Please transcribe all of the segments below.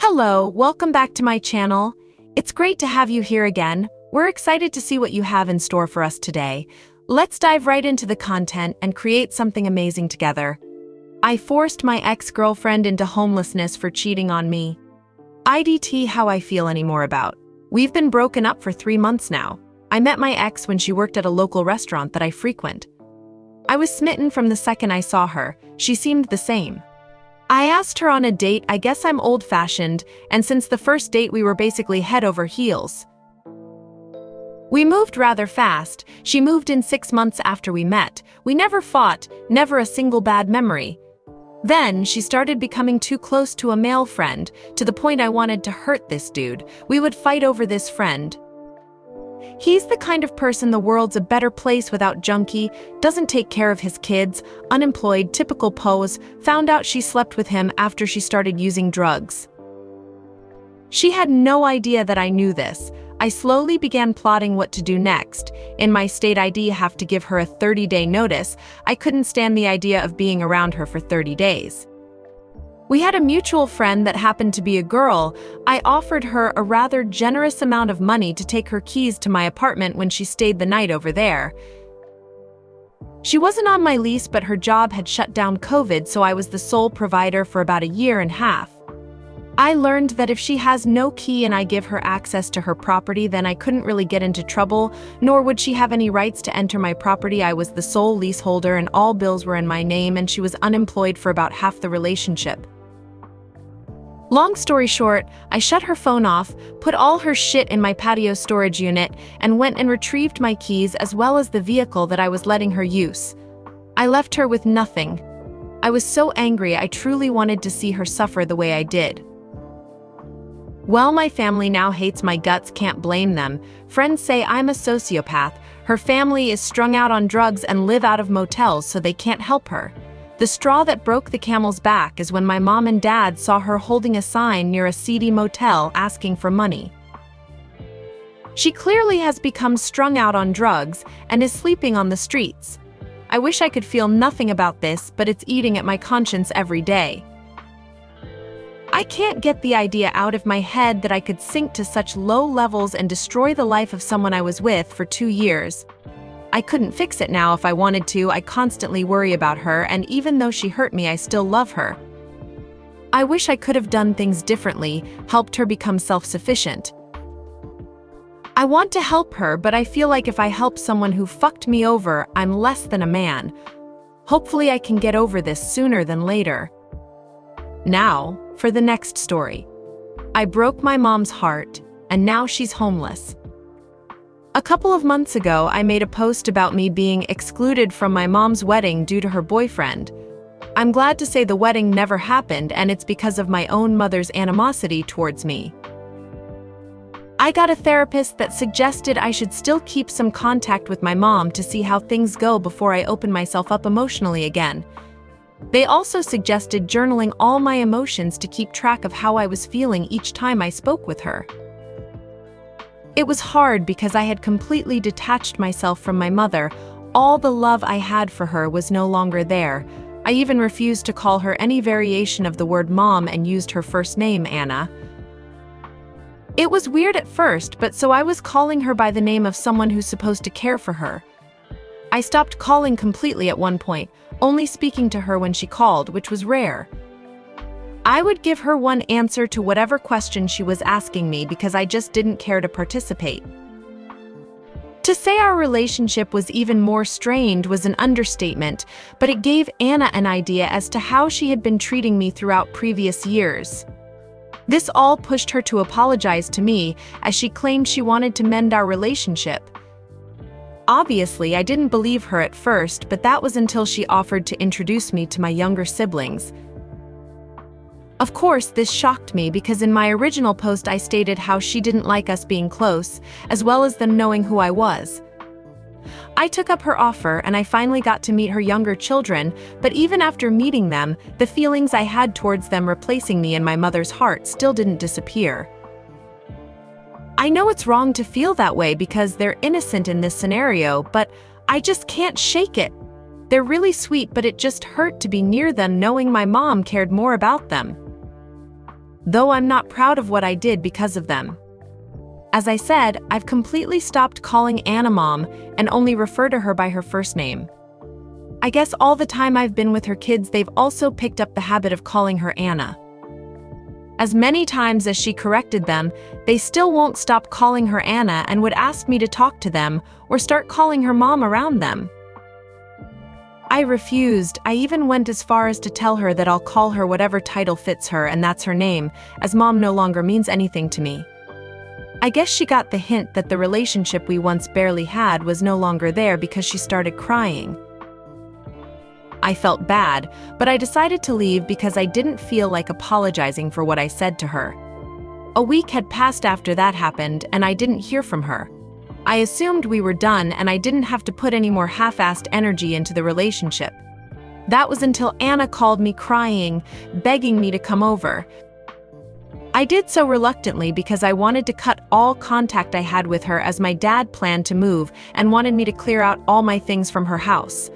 Hello, welcome back to my channel. It's great to have you here again. We're excited to see what you have in store for us today. Let's dive right into the content and create something amazing together. I forced my ex-girlfriend into homelessness for cheating on me. IDT how I feel anymore about. We've been broken up for 3 months now. I met my ex when she worked at a local restaurant that I frequent. I was smitten from the second I saw her. She seemed the same. I asked her on a date. I guess I'm old-fashioned, and since the first date we were basically head over heels. We moved rather fast. She moved in 6 months after we met. We never fought, never a single bad memory. Then she started becoming too close to a male friend, to the point I wanted to hurt this dude. We would fight over this friend. He's the kind of person the world's a better place without junkie, doesn't take care of his kids, unemployed, typical pose, found out she slept with him after she started using drugs. She had no idea that I knew this. I slowly began plotting what to do next. In my state ID have to give her a 30-day notice. I couldn't stand the idea of being around her for 30 days. We had a mutual friend that happened to be a girl. I offered her a rather generous amount of money to take her keys to my apartment when she stayed the night over there. She wasn't on my lease, but her job had shut down COVID, so I was the sole provider for about 1.5 years. I learned that if she has no key and I give her access to her property, then I couldn't really get into trouble, nor would she have any rights to enter my property. I was the sole leaseholder and all bills were in my name, and she was unemployed for about half the relationship. Long story short, I shut her phone off, put all her shit in my patio storage unit, and went and retrieved my keys as well as the vehicle that I was letting her use. I left her with nothing. I was so angry. I truly wanted to see her suffer the way I did. Well, my family now hates my guts, can't blame them. Friends say I'm a sociopath. Her family is strung out on drugs and live out of motels, so they can't help her. The straw that broke the camel's back is when my mom and dad saw her holding a sign near a seedy motel asking for money. She clearly has become strung out on drugs and is sleeping on the streets. I wish I could feel nothing about this, but it's eating at my conscience every day. I can't get the idea out of my head that I could sink to such low levels and destroy the life of someone I was with for 2 years. I couldn't fix it now if I wanted to. I constantly worry about her, and even though she hurt me, I still love her. I wish I could have done things differently, helped her become self-sufficient. I want to help her, but I feel like if I help someone who fucked me over, I'm less than a man. Hopefully I can get over this sooner than later. Now, for the next story. I broke my mom's heart, and now she's homeless. A couple of months ago, I made a post about me being excluded from my mom's wedding due to her boyfriend. I'm glad to say the wedding never happened, and it's because of my own mother's animosity towards me. I got a therapist that suggested I should still keep some contact with my mom to see how things go before I open myself up emotionally again. They also suggested journaling all my emotions to keep track of how I was feeling each time I spoke with her. It was hard because I had completely detached myself from my mother. All the love I had for her was no longer there. I even refused to call her any variation of the word mom and used her first name, Anna. It was weird at first, but so I was calling her by the name of someone who's supposed to care for her. I stopped calling completely at one point, only speaking to her when she called, which was rare. I would give her one answer to whatever question she was asking me because I just didn't care to participate. To say our relationship was even more strained was an understatement, but it gave Anna an idea as to how she had been treating me throughout previous years. This all pushed her to apologize to me, as she claimed she wanted to mend our relationship. Obviously, I didn't believe her at first, but that was until she offered to introduce me to my younger siblings. Of course, this shocked me because in my original post I stated how she didn't like us being close, as well as them knowing who I was. I took up her offer and I finally got to meet her younger children, but even after meeting them, the feelings I had towards them replacing me in my mother's heart still didn't disappear. I know it's wrong to feel that way because they're innocent in this scenario, but I just can't shake it. They're really sweet, but it just hurt to be near them knowing my mom cared more about them. though I'm not proud of what I did because of them. As I said, I've completely stopped calling Anna Mom and only refer to her by her first name. I guess all the time I've been with her kids, they've also picked up the habit of calling her Anna. As many times as she corrected them, they still won't stop calling her Anna and would ask me to talk to them or start calling her Mom around them. I refused. I even went as far as to tell her that I'll call her whatever title fits her and that's her name, as Mom no longer means anything to me. I guess she got the hint that the relationship we once barely had was no longer there because she started crying. I felt bad, but I decided to leave because I didn't feel like apologizing for what I said to her. A week had passed after that happened, and I didn't hear from her. I assumed we were done and I didn't have to put any more half-assed energy into the relationship. That was until Anna called me crying, begging me to come over. I did so reluctantly because I wanted to cut all contact I had with her, as my dad planned to move and wanted me to clear out all my things from her house.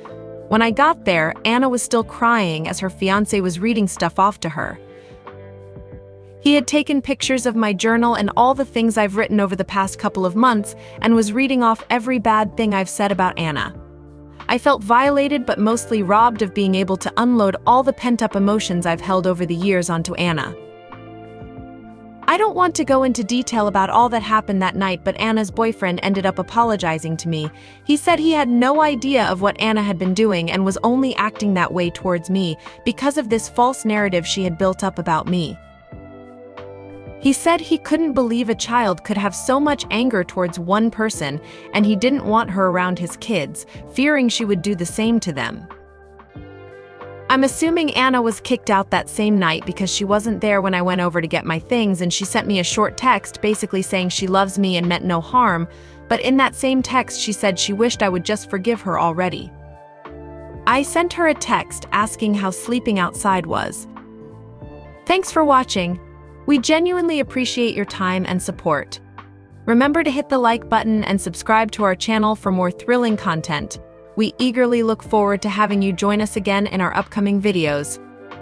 When I got there, Anna was still crying as her fiancé was reading stuff off to her. He had taken pictures of my journal and all the things I've written over the past couple of months and was reading off every bad thing I've said about Anna. I felt violated but mostly robbed of being able to unload all the pent-up emotions I've held over the years onto Anna. I don't want to go into detail about all that happened that night, but Anna's boyfriend ended up apologizing to me. He said he had no idea of what Anna had been doing and was only acting that way towards me because of this false narrative she had built up about me. He said he couldn't believe a child could have so much anger towards one person, and he didn't want her around his kids, fearing she would do the same to them. I'm assuming Anna was kicked out that same night because she wasn't there when I went over to get my things, and she sent me a short text basically saying she loves me and meant no harm, but in that same text she said she wished I would just forgive her already. I sent her a text asking how sleeping outside was. Thanks for watching. We genuinely appreciate your time and support. Remember to hit the like button and subscribe to our channel for more thrilling content. We eagerly look forward to having you join us again in our upcoming videos.